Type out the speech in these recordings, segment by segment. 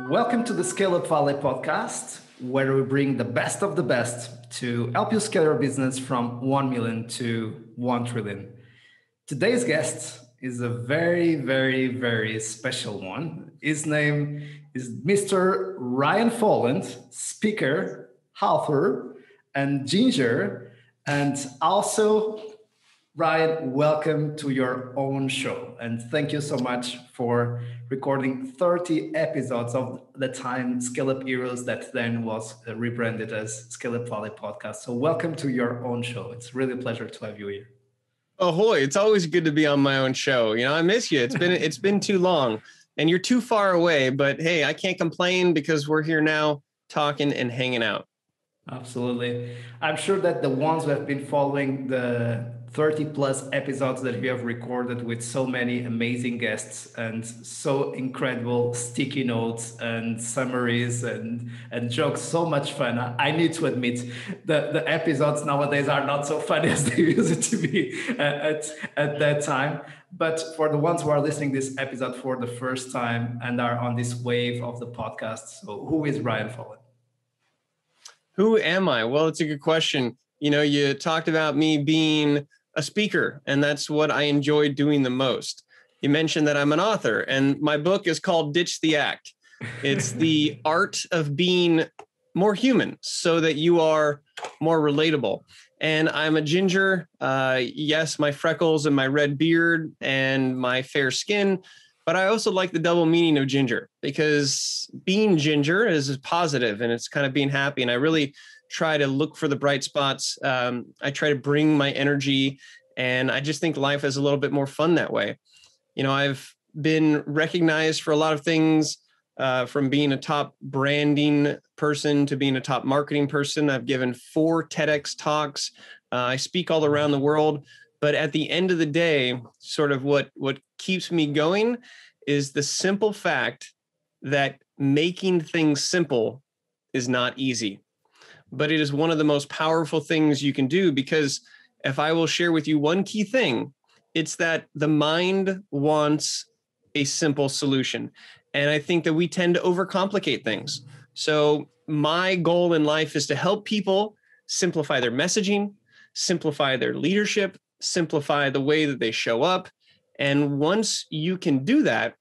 Welcome to the Scaleup Valley podcast, where we bring the best of the best to help you scale your business from 1 million to 1 trillion. Today's guest is a very special one. His name is Mr. Ryan Foland, speaker, author, and ginger, and also Ryan, welcome to your own show. And thank you so much for recording 30 episodes of the time Scaleup Heroes that then was rebranded as Scaleup Valley Podcast. So welcome to your own show. It's really a pleasure to have you here. Ahoy. It's always good to be on my own show. You know, I miss you. It's been too long and you're too far away, but hey, I can't complain because we're here now talking and hanging out. Absolutely. I'm sure that the ones who have been following the 30 plus episodes that we have recorded with so many amazing guests and so incredible sticky notes and summaries and jokes, so much fun. I need to admit the episodes nowadays are not so funny as they used to be at that time. But for the ones who are listening this episode for the first time and are on this wave of the podcast, so who is Ryan Foland? Who am I? Well, it's a good question. You know, you talked about me being a speaker, and that's what I enjoy doing the most. You mentioned that I'm an author, and my book is called Ditch the Act. It's the art of being more human so that you are more relatable. And I'm a ginger. Yes, my freckles and my red beard and my fair skin. But I also like the double meaning of ginger because being ginger is positive and it's kind of being happy. And I really try to look for the bright spots. I try to bring my energy and I just think life is a little bit more fun that way. You know, I've been recognized for a lot of things from being a top branding person to being a top marketing person. I've given 4 TEDx talks. I speak all around the world. But at the end of the day, sort of what keeps me going is the simple fact that making things simple is not easy. But it is one of the most powerful things you can do, because if I will share with you one key thing, it's that the mind wants a simple solution. And I think that we tend to overcomplicate things. So my goal in life is to help people simplify their messaging, simplify their leadership, simplify the way that they show up. And once you can do that,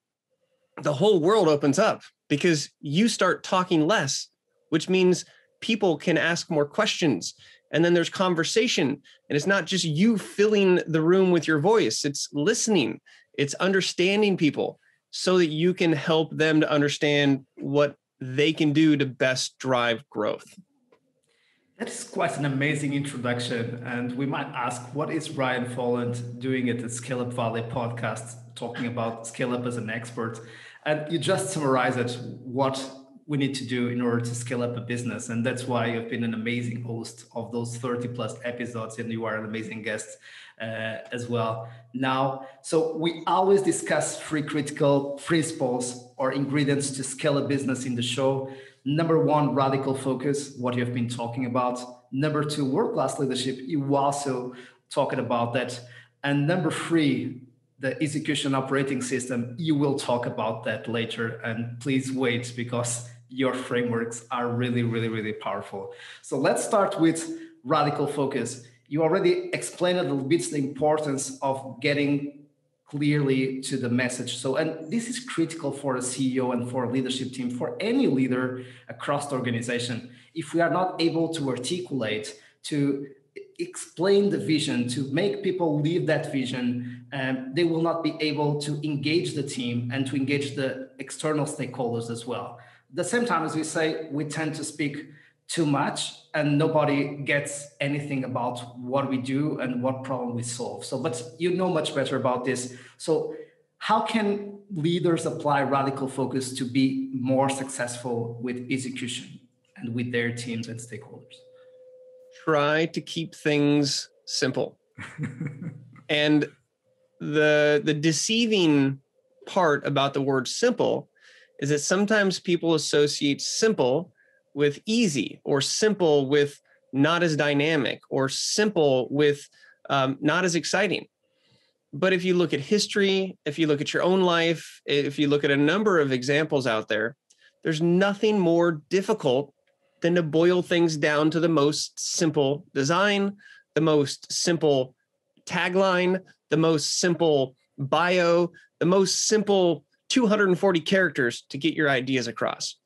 the whole world opens up because you start talking less, which means people can ask more questions. And then there's conversation. And it's not just you filling the room with your voice. It's listening. It's understanding people so that you can help them to understand what they can do to best drive growth. That is quite an amazing introduction. And we might ask, what is Ryan Foland doing at the Scaleup Valley podcast, talking about scale up as an expert? And you just summarized what we need to do in order to scale up a business. And that's why you've been an amazing host of those 30 plus episodes, and you are an amazing guest as well. Now, so we always discuss 3 critical principles or ingredients to scale a business in the show. Number 1, radical focus, what you have been talking about. Number 2, world-class leadership. You also talked about that. And number 3, the execution operating system. You will talk about that later. And please wait, because your frameworks are really powerful. So let's start with radical focus. You already explained a little bit the importance of getting clearly to the message. So, and this is critical for a CEO and for a leadership team, for any leader across the organization. If we are not able to articulate, to explain the vision, to make people live that vision, they will not be able to engage the team and to engage the external stakeholders as well. At the same time, as we say, we tend to speak too much and nobody gets anything about what we do and what problem we solve. So, but you know much better about this. So how can leaders apply radical focus to be more successful with execution and with their teams and stakeholders? Try to keep things simple. And the deceiving part about the word simple is that sometimes people associate simple with easy, or simple with not as dynamic, or simple with not as exciting. But if you look at history, if you look at your own life, if you look at a number of examples out there, There's nothing more difficult than to boil things down to the most simple design, the most simple tagline, the most simple bio, the most simple 240 characters to get your ideas across.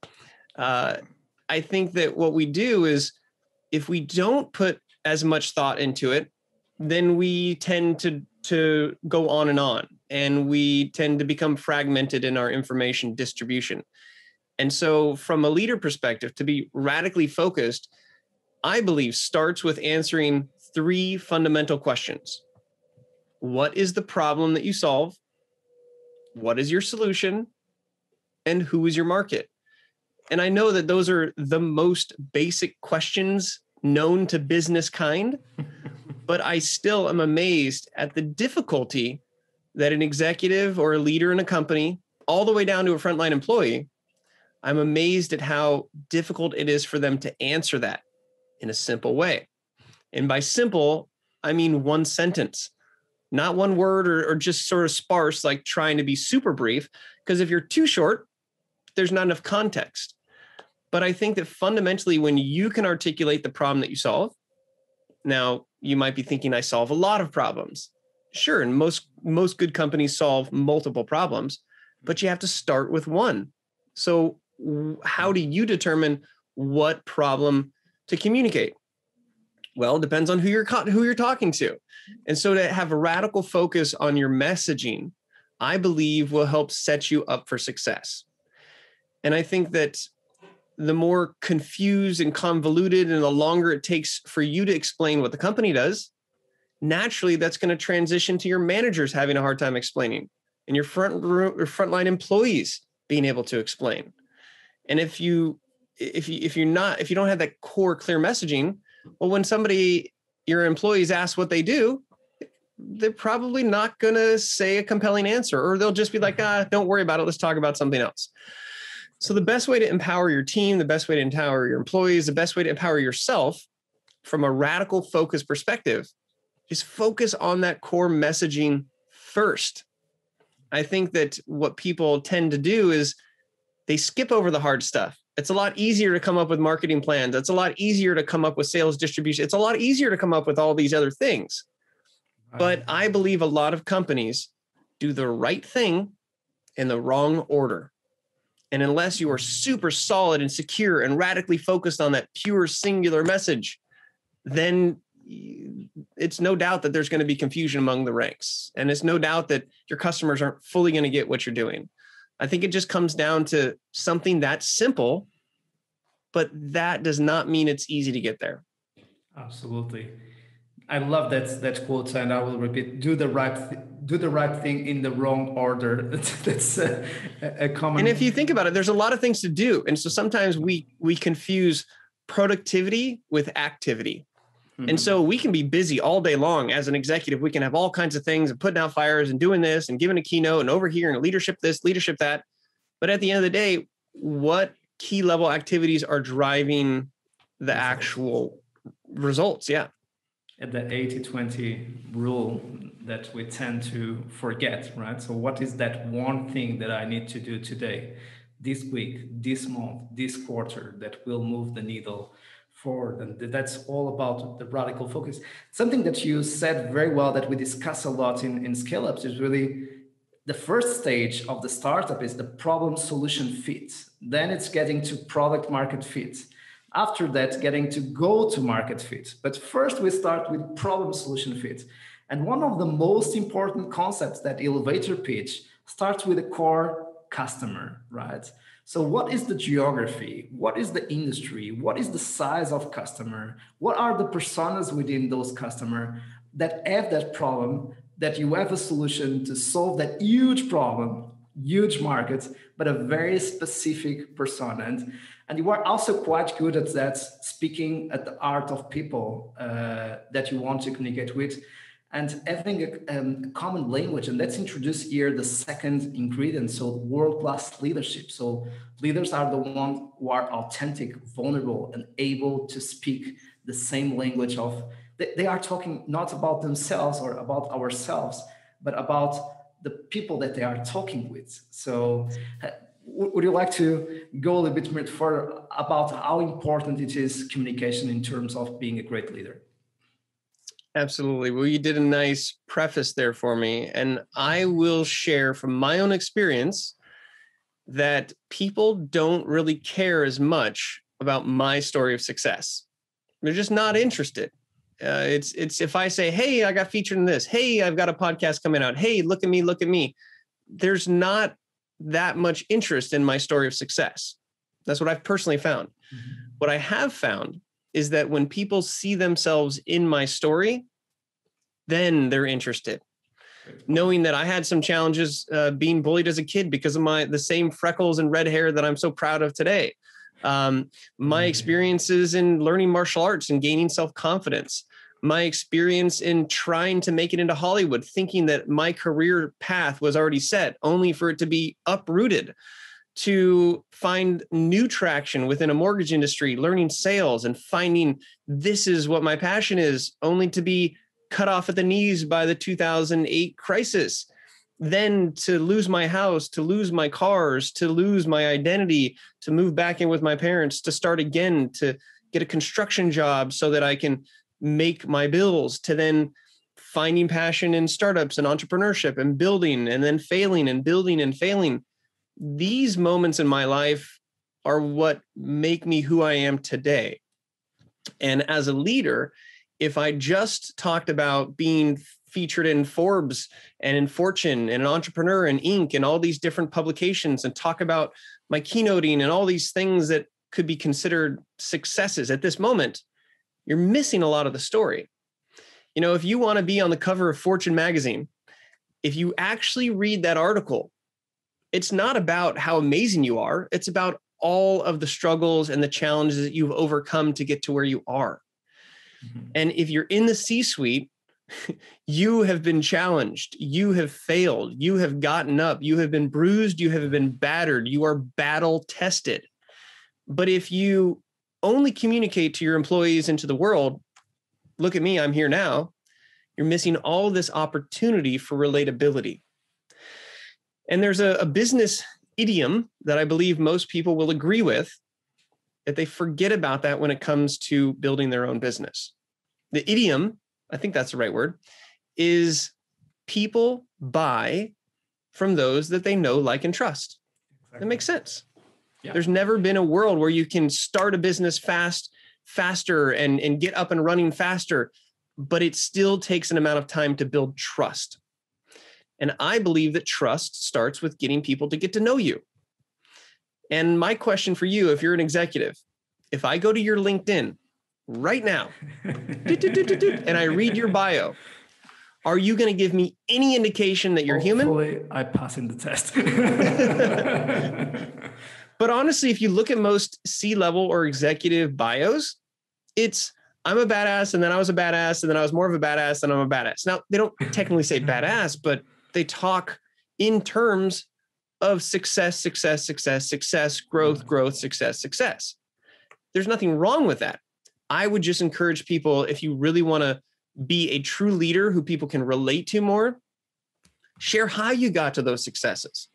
I think that what we do is, if we don't put as much thought into it, then we tend to go on, and we tend to become fragmented in our information distribution. And so from a leader perspective, to be radically focused, I believe starts with answering 3 fundamental questions. What is the problem that you solve? What is your solution? And who is your market? And I know that those are the most basic questions known to business kind, but I still am amazed at the difficulty that an executive or a leader in a company, all the way down to a frontline employee, I'm amazed at how difficult it is for them to answer that in a simple way. And by simple, I mean 1 sentence, not 1 word or just sort of sparse, like trying to be super brief, because if you're too short, there's not enough context. But I think that fundamentally, when you can articulate the problem that you solve, now you might be thinking, I solve a lot of problems. Sure, and most good companies solve multiple problems, but you have to start with 1. So how do you determine what problem to communicate? Well, it depends on who you're talking to. And so to have a radical focus on your messaging, I believe will help set you up for success. And I think that the more confused and convoluted and the longer it takes for you to explain what the company does, naturally that's going to transition to your managers having a hard time explaining, and your frontline employees being able to explain. And if you don't have that core clear messaging, well, when your employees ask what they do, they're probably not going to say a compelling answer, or they'll just be like, don't worry about it. Let's talk about something else. So the best way to empower your team, the best way to empower your employees, the best way to empower yourself from a radical focus perspective is focus on that core messaging first. I think that what people tend to do is they skip over the hard stuff. It's a lot easier to come up with marketing plans. It's a lot easier to come up with sales distribution. It's a lot easier to come up with all these other things. But I believe a lot of companies do the right thing in the wrong order. And unless you are super solid and secure and radically focused on that pure singular message, then it's no doubt that there's going to be confusion among the ranks. And it's no doubt that your customers aren't fully going to get what you're doing. I think it just comes down to something that's simple, but that does not mean it's easy to get there. Absolutely. I love that quote, and I will repeat: do the right thing in the wrong order. That's a common. And if you think about it, there's a lot of things to do, and so sometimes we confuse productivity with activity. Mm-hmm. And so we can be busy all day long as an executive. We can have all kinds of things and putting out fires and doing this and giving a keynote and over here and leadership this, leadership that. But at the end of the day, what key level activities are driving the actual results? Yeah. At the 80-20 rule that we tend to forget, right? So what is that one thing that I need to do today, this week, this month, this quarter, that will move the needle forward? And that's all about the radical focus. Something that you said very well that we discuss a lot in Scaleups is really the first stage of the startup is the problem solution fit. Then it's getting to product market fit. After that, getting to go-to-market fit. But first, we start with problem-solution fit. And one of the most important concepts, that elevator pitch, starts with a core customer, right? So what is the geography? What is the industry? What is the size of customer? What are the personas within those customers that have that problem, that you have a solution to solve that huge problem, huge market, but a very specific persona. And you are also quite good at that, speaking at the art of people that you want to communicate with, and having a common language. And let's introduce here the second ingredient, so world-class leadership. So leaders are the ones who are authentic, vulnerable, and able to speak the same language of, they are talking not about themselves or about ourselves, but about the people that they are talking with. So would you like to go a little bit more further about how important it is communication in terms of being a great leader? Absolutely. Well, you did a nice preface there for me. And I will share from my own experience that people don't really care as much about my story of success. They're just not interested. It's if I say, hey, I got featured in this. Hey, I've got a podcast coming out. Hey, look at me, look at me. There's not that much interest in my story of success. That's what I've personally found. Mm-hmm. What I have found is that when people see themselves in my story, then they're interested. Knowing that I had some challenges being bullied as a kid because of the same freckles and red hair that I'm so proud of today. My experiences in learning martial arts and gaining self-confidence, my experience in trying to make it into Hollywood, thinking that my career path was already set, only for it to be uprooted, to find new traction within a mortgage industry, learning sales and finding this is what my passion is, only to be cut off at the knees by the 2008 crisis. Then to lose my house, to lose my cars, to lose my identity, to move back in with my parents, to start again, to get a construction job so that I can make my bills, to then finding passion in startups and entrepreneurship and building, and then failing and building and failing. These moments in my life are what make me who I am today. And as a leader, if I just talked about being featured in Forbes and in Fortune and an entrepreneur and Inc. and all these different publications and talk about my keynoting and all these things that could be considered successes at this moment, you're missing a lot of the story. You know, if you want to be on the cover of Fortune magazine, if you actually read that article, it's not about how amazing you are. It's about all of the struggles and the challenges that you've overcome to get to where you are. Mm-hmm. And if you're in the C-suite, you have been challenged, you have failed, you have gotten up, you have been bruised, you have been battered, you are battle tested. But if you only communicate to your employees and to the world, look at me, I'm here now, you're missing all this opportunity for relatability. And there's a business idiom that I believe most people will agree with, that they forget about that when it comes to building their own business. The idiom, I think that's the right word, is people buy from those that they know, like, and trust. Exactly. That makes sense. Yeah. There's never been a world where you can start a business faster and get up and running faster, but it still takes an amount of time to build trust. And I believe that trust starts with getting people to get to know you. And my question for you, if you're an executive, if I go to your LinkedIn right now, and I read your bio, are you going to give me any indication that you're human? Hopefully, I pass in the test. But honestly, if you look at most C-level or executive bios, it's, I'm a badass, and then I was a badass, and then I was more of a badass, and I'm a badass. Now, they don't technically say badass, but they talk in terms of success, growth, success. There's nothing wrong with that. I would just encourage people, if you really want to be a true leader who people can relate to more, share how you got to those successes.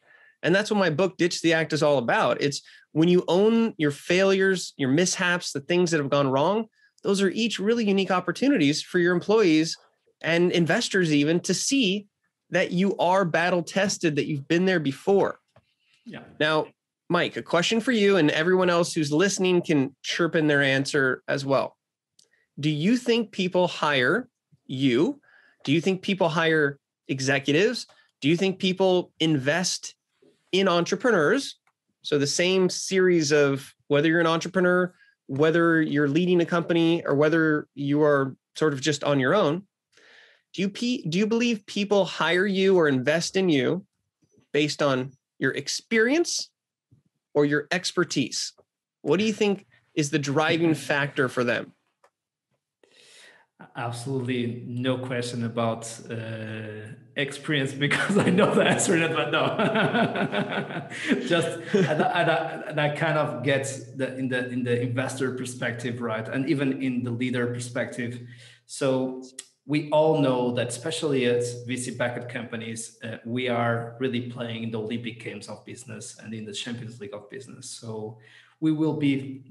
And that's what my book, Ditch the Act, is all about. It's when you own your failures, your mishaps, the things that have gone wrong, those are each really unique opportunities for your employees and investors even to see that you are battle tested, that you've been there before. Yeah. Now, Mike, a question for you, and everyone else who's listening can chirp in their answer as well. Do you think people hire you? Do you think people hire executives? Do you think people invest in entrepreneurs? So the same series of whether you're an entrepreneur, whether you're leading a company, or whether you are sort of just on your own, do you believe people hire you or invest in you based on your experience or your expertise? What do you think is the driving factor for them? Absolutely no question about experience, because I know the answer, but no. and I kind of get in the investor perspective, right, and even in the leader perspective. So we all know that, especially as VC-backed companies, we are really playing in the Olympic Games of business and in the Champions League of business. So we will be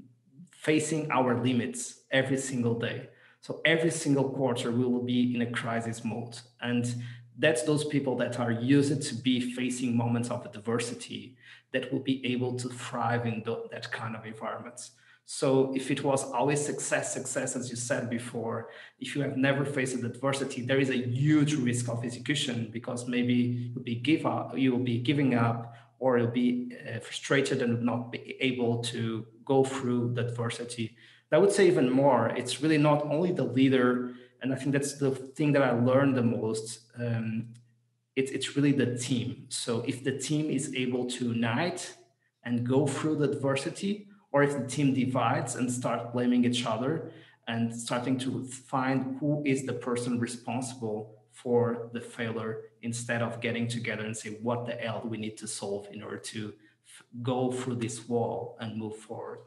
facing our limits every single day. So every single quarter, we will be in a crisis mode. And that's those people that are used to be facing moments of adversity that will be able to thrive in that kind of environments. So if it was always success, success, as you said before, if you have never faced adversity, there is a huge risk of execution because maybe you'll be giving up, or you'll be frustrated and not be able to go through the adversity. I would say even more, it's really not only the leader, and I think that's the thing that I learned the most. It's really the team. So if the team is able to unite and go through the adversity, or if the team divides and start blaming each other and starting to find who is the person responsible for the failure, instead of getting together and say what the hell do we need to solve in order to go through this wall and move forward.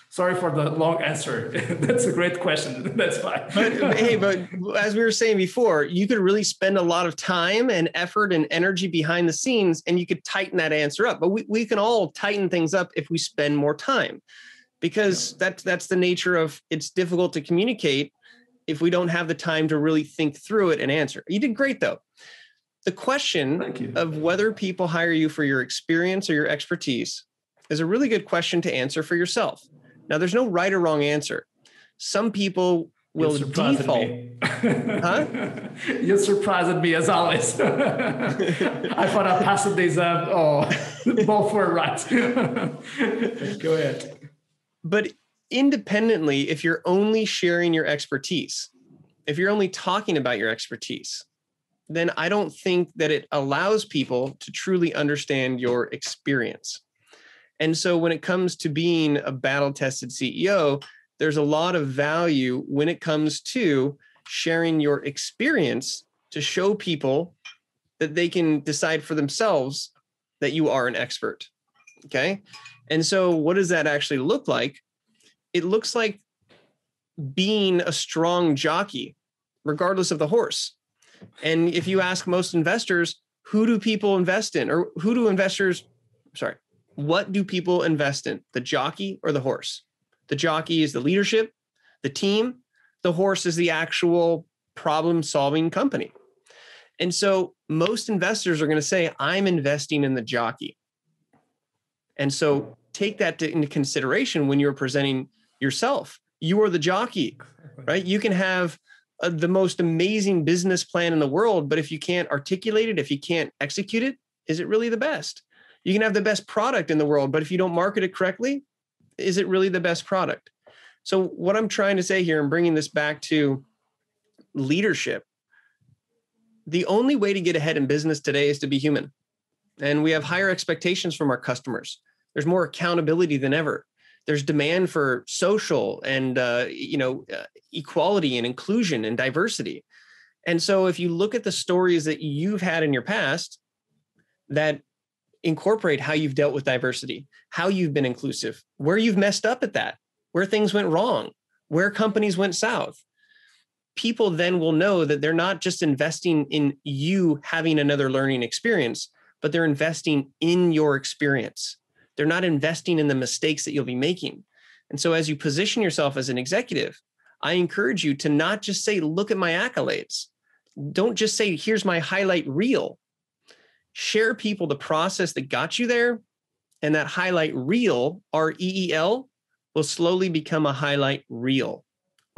Sorry for the long answer. That's a great question. That's fine. But as we were saying before, you could really spend a lot of time and effort and energy behind the scenes, and you could tighten that answer up. But we can all tighten things up if we spend more time, because that's the nature of, it's difficult to communicate if we don't have the time to really think through it and answer. You did great, though. The question of whether people hire you for your experience or your expertise is a really good question to answer for yourself. Now, there's no right or wrong answer. Some people will default. Huh? You surprised me as always. I thought I passed these up. Both were right. Go ahead. But independently, if you're only sharing your expertise, if you're only talking about your expertise, then I don't think that it allows people to truly understand your experience. And so when it comes to being a battle-tested CEO, there's a lot of value when it comes to sharing your experience to show people that they can decide for themselves that you are an expert. Okay. And so what does that actually look like? It looks like being a strong jockey, regardless of the horse. And if you ask most investors, who do people invest in? Or what do people invest in? The jockey or the horse? The jockey is the leadership, the team. The horse is the actual problem-solving company. And so most investors are going to say, I'm investing in the jockey. And so take that into consideration when you're presenting yourself. You are the jockey, right? You can have the most amazing business plan in the world, but if you can't articulate it, if you can't execute it, is it really the best? You can have the best product in the world, but if you don't market it correctly, is it really the best product? So what I'm trying to say here, and bringing this back to leadership, the only way to get ahead in business today is to be human. And we have higher expectations from our customers. There's more accountability than ever. There's demand for social and equality and inclusion and diversity. And so if you look at the stories that you've had in your past that incorporate how you've dealt with diversity, how you've been inclusive, where you've messed up at that, where things went wrong, where companies went south, people then will know that they're not just investing in you having another learning experience, but they're investing in your experience. They're not investing in the mistakes that you'll be making. And so as you position yourself as an executive, I encourage you to not just say, look at my accolades. Don't just say, here's my highlight reel. Share people the process that got you there, and that highlight reel, REEL, will slowly become a highlight reel,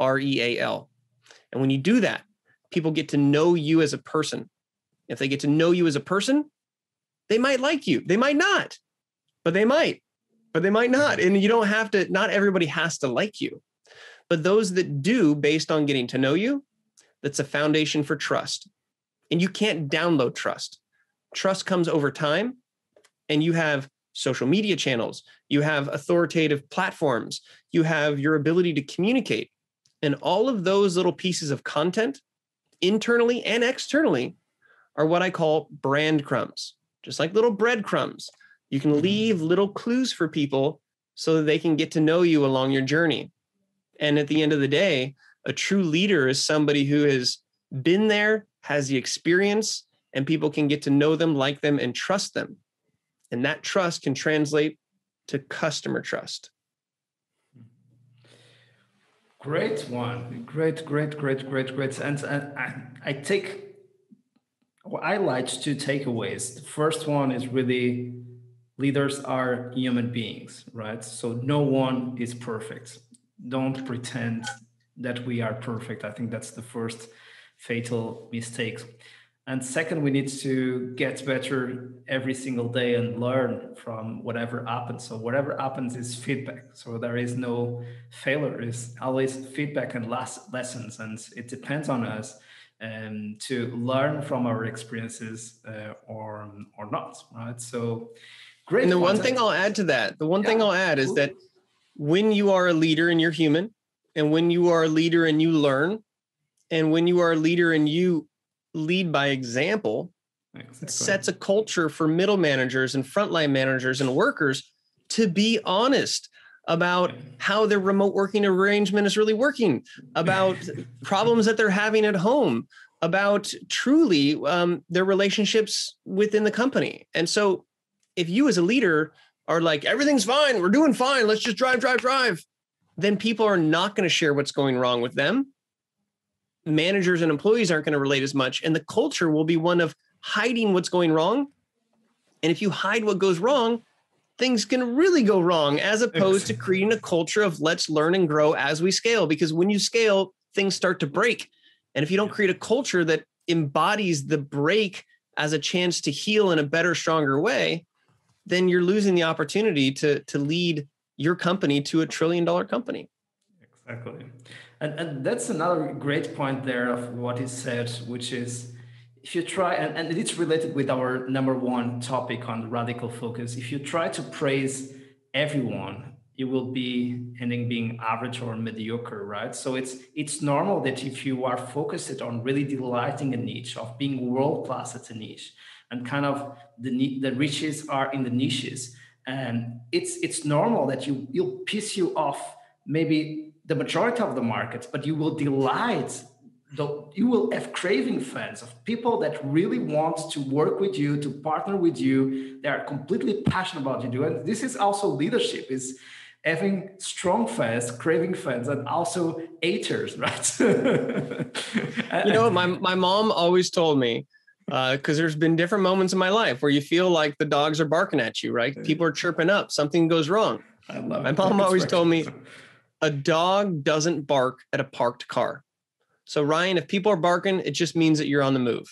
REAL. And when you do that, people get to know you as a person. If they get to know you as a person, they might like you. They might not, but they might not. And you don't have to, not everybody has to like you, but those that do, based on getting to know you, that's a foundation for trust. And you can't download trust. Trust comes over time, and you have social media channels, you have authoritative platforms, you have your ability to communicate. And all of those little pieces of content, internally and externally, are what I call brand crumbs, just like little breadcrumbs. You can leave little clues for people so that they can get to know you along your journey. And at the end of the day, a true leader is somebody who has been there, has the experience, and people can get to know them, like them, and trust them. And that trust can translate to customer trust. Great one. Great. And I take, well, I liked two takeaways. The first one is really leaders are human beings, right? So no one is perfect. Don't pretend that we are perfect. I think that's the first fatal mistake. And second, we need to get better every single day and learn from whatever happens. So whatever happens is feedback. So there is no failure. It's always feedback and lessons, and it depends on us to learn from our experiences or not. Right. So And great the one points. thing I'll add to that, Yeah, is that when you are a leader and you're human, and when you are a leader and you learn, and when you are a leader and you lead by example, exactly. It sets a culture for middle managers and frontline managers and workers to be honest about how their remote working arrangement is really working, about problems that they're having at home, about truly their relationships within the company. And so if you as a leader are like, everything's fine, we're doing fine, let's just drive, then people are not going to share what's going wrong with them. Managers and employees aren't going to relate as much. And the culture will be one of hiding what's going wrong. And if you hide what goes wrong, things can really go wrong, as opposed to creating a culture of let's learn and grow as we scale. Because when you scale, things start to break. And if you don't create a culture that embodies the break as a chance to heal in a better, stronger way, then you're losing the opportunity to lead your company to $1 trillion company. Exactly. And that's another great point there of what is said, which is if you try, and it's related with our number one topic on radical focus, if you try to praise everyone, you will be ending being average or mediocre, right? So it's normal that if you are focused on really delighting a niche, of being world class at a niche, and kind of the riches are in the niches, and it's normal that you'll piss you off maybe the majority of the market, but you will delight. You will have craving fans of people that really want to work with you, to partner with you. They are completely passionate about you. And this is also leadership: is having strong fans, craving fans, and also haters, right? You know what? My mom always told me, because there's been different moments in my life where you feel like the dogs are barking at you, right? People are chirping up, something goes wrong. I love My it. mom always told me, a dog doesn't bark at a parked car. So Ryan, if people are barking, it just means that you're on the move.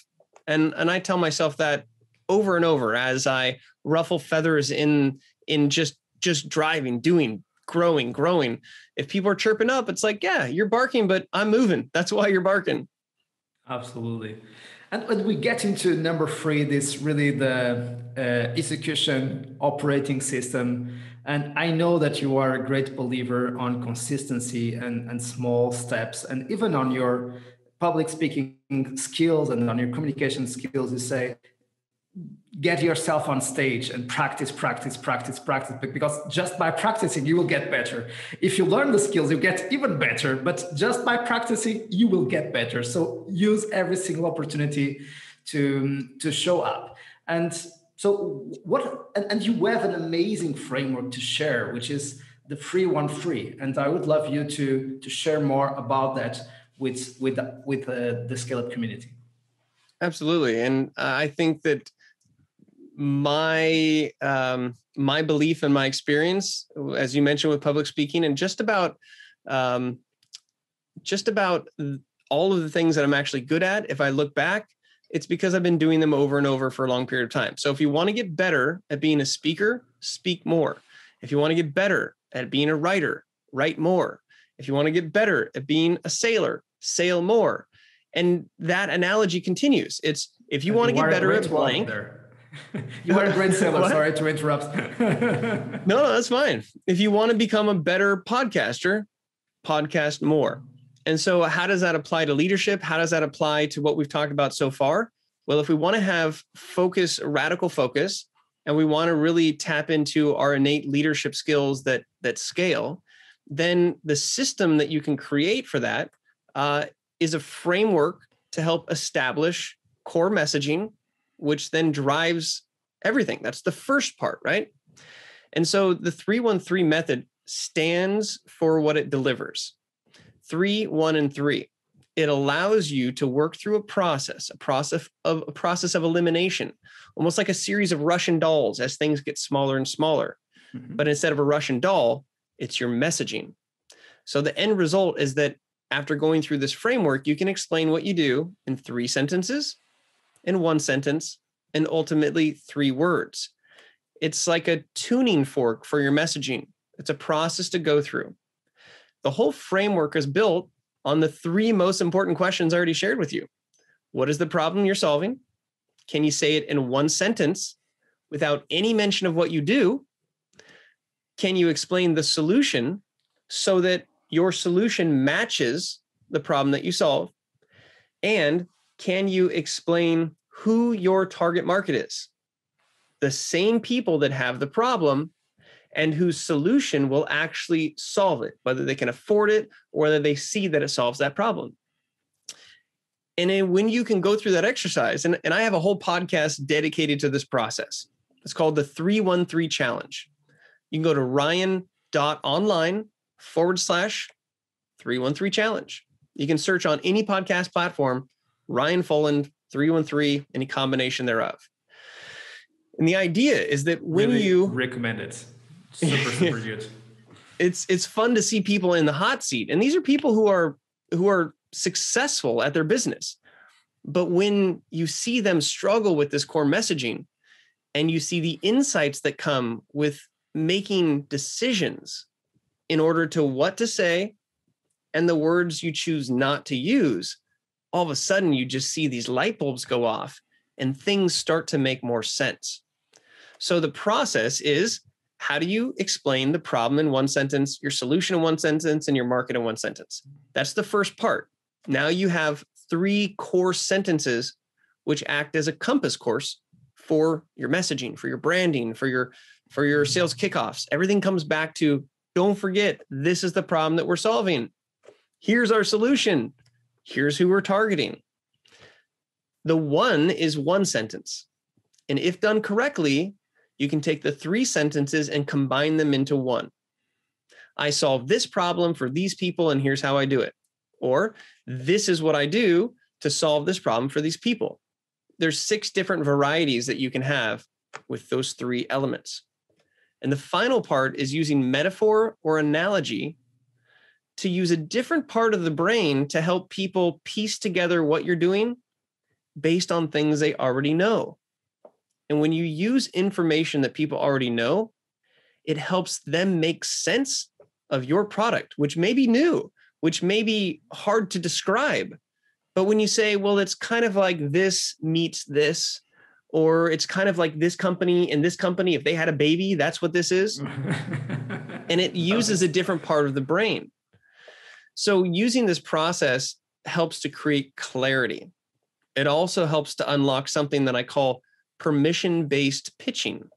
And I tell myself that over and over as I ruffle feathers in just driving, doing, growing. If people are chirping up, it's like, yeah, you're barking, but I'm moving. That's why you're barking. Absolutely. And when we get into number 3, this really the execution operating system. And I know that you are a great believer on consistency and small steps, and even on your public speaking skills and on your communication skills. You say, get yourself on stage and practice, because just by practicing you will get better. If you learn the skills you get even better, but just by practicing you will get better. So use every single opportunity to show up. And so and you have an amazing framework to share, which is the 313, and I would love you to share more about that with the Scaleup community. Absolutely. And I think that my belief and my experience, as you mentioned, with public speaking, and just about all of the things that I'm actually good at, if I look back, it's because I've been doing them over and over for a long period of time. So if you want to get better at being a speaker, speak more. If you want to get better at being a writer, write more. If you want to get better at being a sailor, sail more. And that analogy continues. It's if you want to get better at blank. You are a great sailor. Sorry to interrupt. No, that's fine. If you want to become a better podcaster, podcast more. And so how does that apply to leadership? How does that apply to what we've talked about so far? Well, if we want to have focus, radical focus, and we want to really tap into our innate leadership skills that scale, then the system that you can create for that is a framework to help establish core messaging, which then drives everything. That's the first part, right? And so the 3-1-3 method stands for what it delivers. 3, 1, and 3. It allows you to work through a process of elimination, almost like a series of Russian dolls as things get smaller and smaller. Mm-hmm. But instead of a Russian doll, it's your messaging. So the end result is that after going through this framework, you can explain what you do in 3 sentences, in 1 sentence, and ultimately 3 words. It's like a tuning fork for your messaging. It's a process to go through. The whole framework is built on the 3 most important questions I already shared with you. What is the problem you're solving? Can you say it in 1 sentence without any mention of what you do? Can you explain the solution so that your solution matches the problem that you solve? And can you explain who your target market is? The same people that have the problem and whose solution will actually solve it, whether they can afford it or whether they see that it solves that problem. And then when you can go through that exercise, and I have a whole podcast dedicated to this process. It's called the 3-1-3 challenge. You can go to ryan.online/313 challenge. You can search on any podcast platform, Ryan Foland 313, any combination thereof. And the idea is that when really you recommend it, super good. It's fun to see people in the hot seat, and these are people who are successful at their business. But when you see them struggle with this core messaging, and you see the insights that come with making decisions in order to what to say and the words you choose not to use, all of a sudden you just see these light bulbs go off and things start to make more sense. So the process is, how do you explain the problem in 1 sentence, your solution in 1 sentence, and your market in 1 sentence? That's the first part. Now you have 3 core sentences which act as a compass course for your messaging, for your branding, for your sales kickoffs. Everything comes back to, don't forget, this is the problem that we're solving. Here's our solution. Here's who we're targeting. The 1 is 1 sentence. And if done correctly, you can take the 3 sentences and combine them into 1. I solve this problem for these people, and here's how I do it. Or this is what I do to solve this problem for these people. There's 6 different varieties that you can have with those 3 elements. And the final part is using metaphor or analogy to use a different part of the brain to help people piece together what you're doing based on things they already know. And when you use information that people already know, it helps them make sense of your product, which may be new, which may be hard to describe. But when you say, well, it's kind of like this meets this, or it's kind of like this company and this company, if they had a baby, that's what this is. And it uses a different part of the brain. So using this process helps to create clarity. It also helps to unlock something that I call permission-based pitching.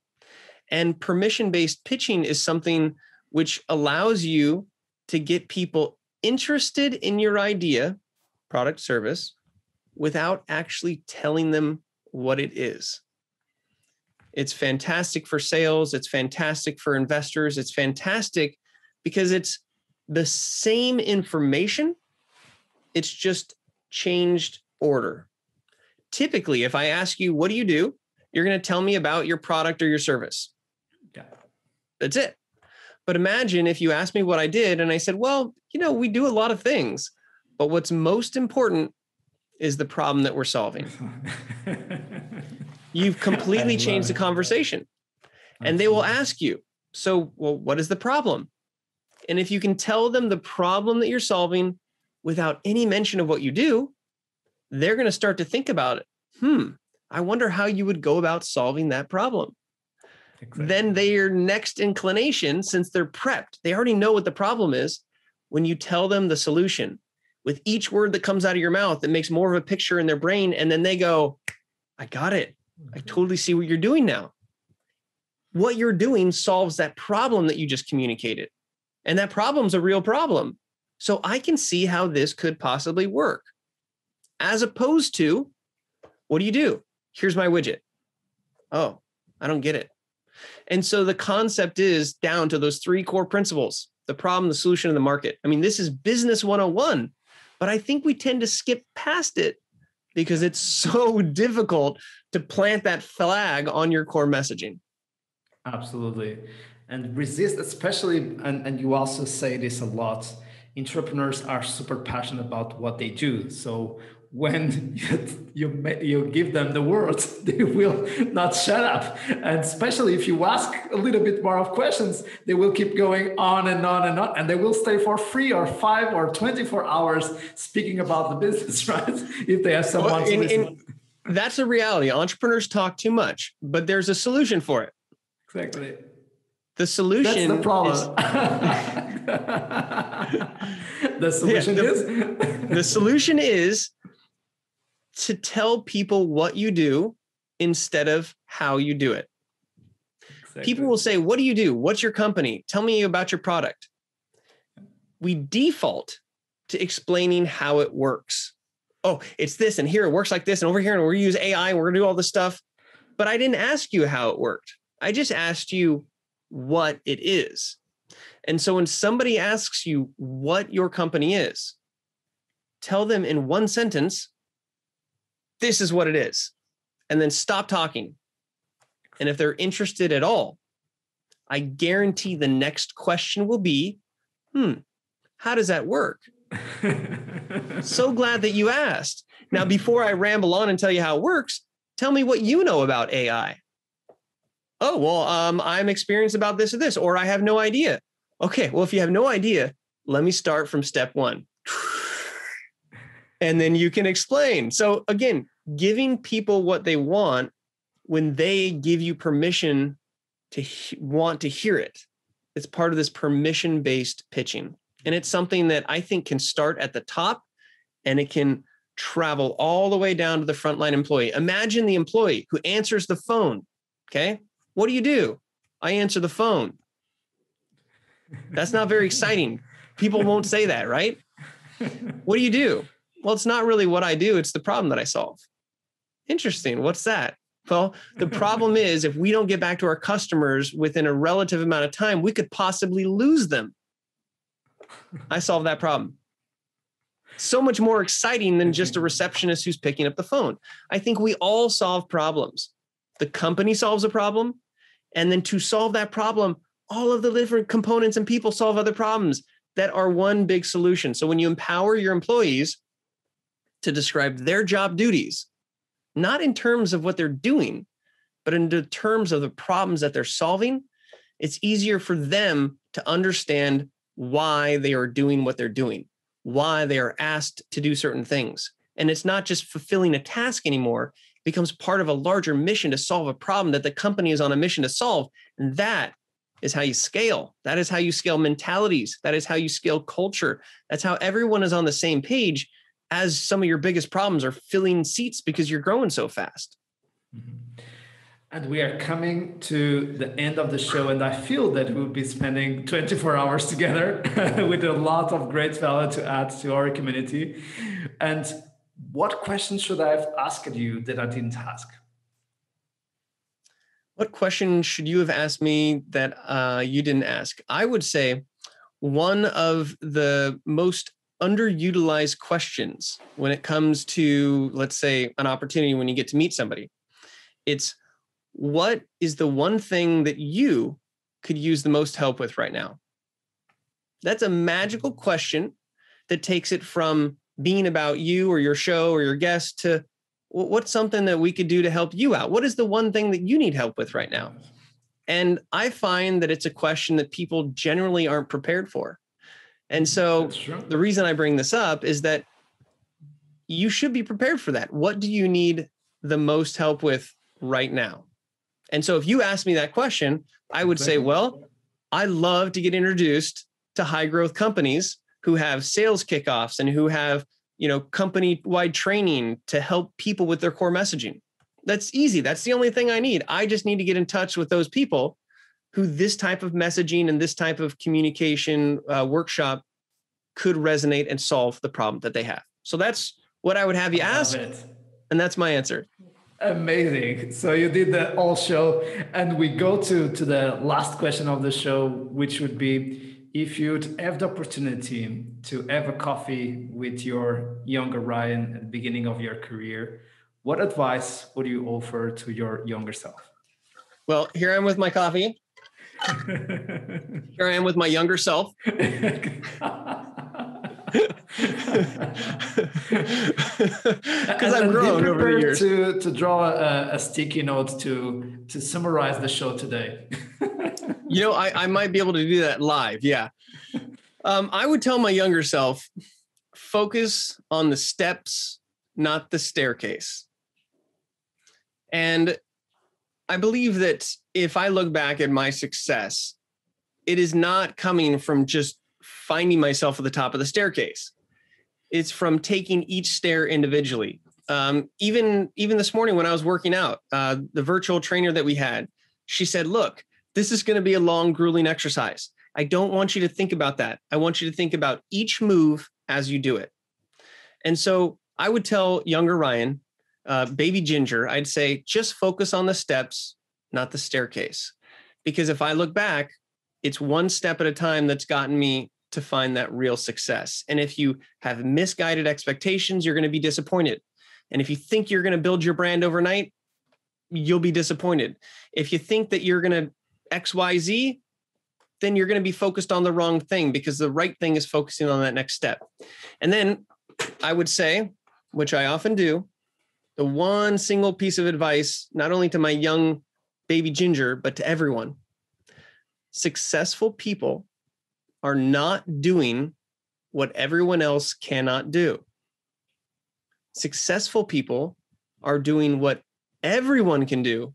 And permission-based pitching is something which allows you to get people interested in your idea, product, service, without actually telling them what it is. It's fantastic for sales. It's fantastic for investors. It's fantastic because it's the same information. It's just changed order. Typically, if I ask you, what do you do? You're going to tell me about your product or your service. Yeah. That's it. But imagine if you asked me what I did and I said, well, we do a lot of things, but what's most important is the problem that we're solving. You've completely changed the conversation. And they will ask you, so, well, what is the problem? And if you can tell them the problem that you're solving without any mention of what you do, they're going to start to think about it. I wonder how you would go about solving that problem. Exactly. Then their next inclination, since they're prepped, they already know what the problem is. When you tell them the solution, with each word that comes out of your mouth, it makes more of a picture in their brain. And then they go, I got it. I totally see what you're doing now. What you're doing solves that problem that you just communicated. And that problem's a real problem. So I can see how this could possibly work. as opposed to, what do you do? Here's my widget. Oh, I don't get it. And so the concept is down to those three core principles: the problem, the solution, and the market. I mean, this is business 101, but I think we tend to skip past it because it's so difficult to plant that flag on your core messaging. Absolutely. And resist, especially, and you also say this a lot, entrepreneurs are super passionate about what they do. So when you give them the words, they will not shut up. And especially if you ask a little bit more of questions, they will keep going on and on and on. And they will stay for 3 or 5 or 24 hours speaking about the business, right? If they have someone to listen. That's a reality. Entrepreneurs talk too much, but there's a solution for it. Exactly. The solution. That's the problem. The solution is? The solution is to tell people what you do instead of how you do it. Exactly. People will say, what do you do? What's your company? Tell me about your product. We default to explaining how it works. Oh, it's this, and here it works like this, and over here, and we're going to use AI, and we're going to do all this stuff. But I didn't ask you how it worked. I just asked you what it is. And so when somebody asks you what your company is, tell them in one sentence, this is what it is, and then stop talking. And if they're interested at all, I guarantee the next question will be, how does that work? So glad that you asked. Now, before I ramble on and tell you how it works, tell me what you know about AI. Oh, well, I'm experienced about this or this, or I have no idea. Okay, well, if you have no idea, let me start from step 1. And then you can explain. So again, giving people what they want when they give you permission to want to hear it. It's part of this permission-based pitching. And it's something that I think can start at the top and it can travel all the way down to the frontline employee. Imagine the employee who answers the phone. Okay. What do you do? I answer the phone. That's not very exciting. People won't say that, right? What do you do? Well, it's not really what I do. It's the problem that I solve. Interesting. What's that? Well, the problem is if we don't get back to our customers within a relative amount of time, we could possibly lose them. I solve that problem. So much more exciting than just a receptionist who's picking up the phone. I think we all solve problems. The company solves a problem. And then to solve that problem, all of the different components and people solve other problems that are one big solution. So when you empower your employees to describe their job duties, not in terms of what they're doing, but in the terms of the problems that they're solving, it's easier for them to understand why they are doing what they're doing, why they are asked to do certain things. And it's not just fulfilling a task anymore. It becomes part of a larger mission to solve a problem that the company is on a mission to solve. And that is how you scale. That is how you scale mentalities. That is how you scale culture. That's how everyone is on the same page as some of your biggest problems are filling seats because you're growing so fast. Mm-hmm. And we are coming to the end of the show, and I feel that we'll be spending 24 hours together with a lot of great value to add to our community. And what questions should I have asked you that I didn't ask? What question should you have asked me that you didn't ask? I would say one of the most underutilized questions when it comes to, let's say, an opportunity when you get to meet somebody, it's what is the one thing that you could use the most help with right now? That's a magical question that takes it from being about you or your show or your guest to what's something that we could do to help you out? What is the one thing that you need help with right now? And I find that it's a question that people generally aren't prepared for. And so the reason I bring this up is that you should be prepared for that. What do you need the most help with right now? And so if you ask me that question, I would say, well, I love to get introduced to high growth companies who have sales kickoffs and who have, company-wide training to help people with their core messaging. That's easy. That's the only thing I need. I just need to get in touch with those people who this type of messaging and this type of communication workshop could resonate and solve the problem that they have. So that's what I would have you I love ask, it. and that's my answer. Amazing. So you did the whole show, and we go to the last question of the show, which would be if you'd have the opportunity to have a coffee with your younger Ryan at the beginning of your career, what advice would you offer to your younger self? Well, here I am with my coffee. Here I am with my younger self. Because I've grown over the years. To draw a sticky note to summarize the show today. I might be able to do that live. Yeah. I would tell my younger self, focus on the steps, not the staircase. And I believe that if I look back at my success, it is not coming from just finding myself at the top of the staircase. It's from taking each stair individually. Even this morning when I was working out, the virtual trainer that we had, she said, look, this is going to be a long, grueling exercise. I don't want you to think about that. I want you to think about each move as you do it. And so I would tell younger Ryan, baby Ginger, I'd say, just focus on the steps, not the staircase. Because if I look back, it's one step at a time that's gotten me to find that real success. And if you have misguided expectations, you're going to be disappointed. And if you think you're going to build your brand overnight, you'll be disappointed. If you think that you're going to XYZ, then you're going to be focused on the wrong thing, because the right thing is focusing on that next step. And then I would say, which I often do, the one single piece of advice, not only to my young baby Ginger, but to everyone: successful people are not doing what everyone else cannot do. Successful people are doing what everyone can do,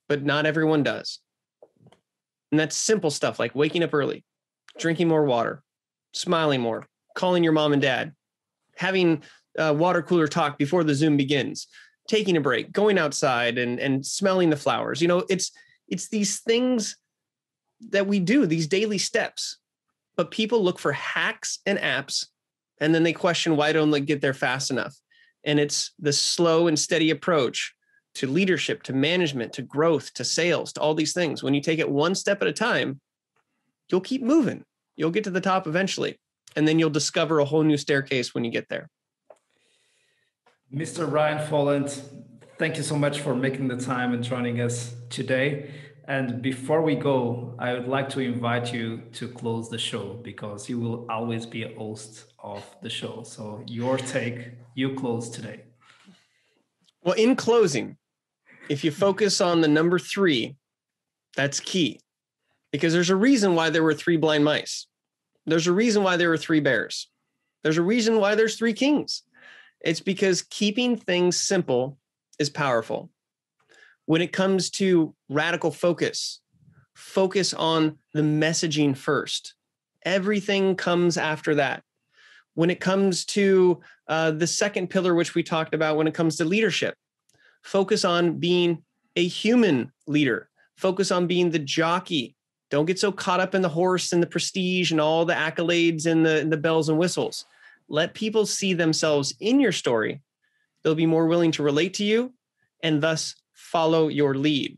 but not everyone does. And that's simple stuff like waking up early, drinking more water, smiling more, calling your mom and dad, having a water cooler talk before the Zoom begins, taking a break, going outside and smelling the flowers. It's these things that we do, these daily steps. But people look for hacks and apps, and then they question why don't they get there fast enough. And it's the slow and steady approach to leadership, to management, to growth, to sales, to all these things. When you take it one step at a time, you'll keep moving. You'll get to the top eventually. And then you'll discover a whole new staircase when you get there. Mr. Ryan Foland, thank you so much for making the time and joining us today. And before we go, I would like to invite you to close the show, because you will always be a host of the show. So your take, you close today. Well, in closing, if you focus on the number 3, that's key, because there's a reason why there were 3 blind mice. There's a reason why there were 3 bears. There's a reason why there's 3 kings. It's because keeping things simple is powerful. When it comes to radical focus, focus on the messaging first. Everything comes after that. When it comes to the second pillar, which we talked about, when it comes to leadership, focus on being a human leader. Focus on being the jockey. Don't get so caught up in the horse and the prestige and all the accolades and the bells and whistles. Let people see themselves in your story. They'll be more willing to relate to you and thus follow your lead.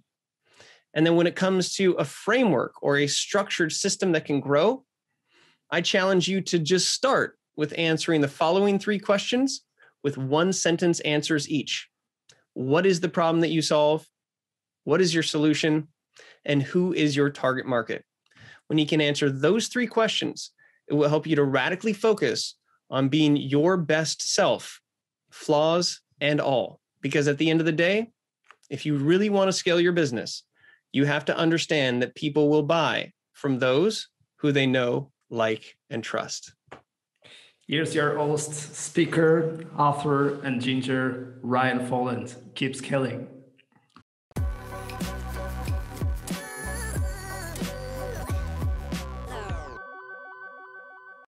And then when it comes to a framework or a structured system that can grow, I challenge you to just start with answering the following 3 questions with 1-sentence answers each. What is the problem that you solve? What is your solution? And who is your target market? When you can answer those 3 questions, it will help you to radically focus on being your best self, flaws and all. Because at the end of the day, if you really want to scale your business, you have to understand that people will buy from those who they know, like, and trust. Here's your host, speaker, author, and ginger, Ryan Foland. Keep scaling.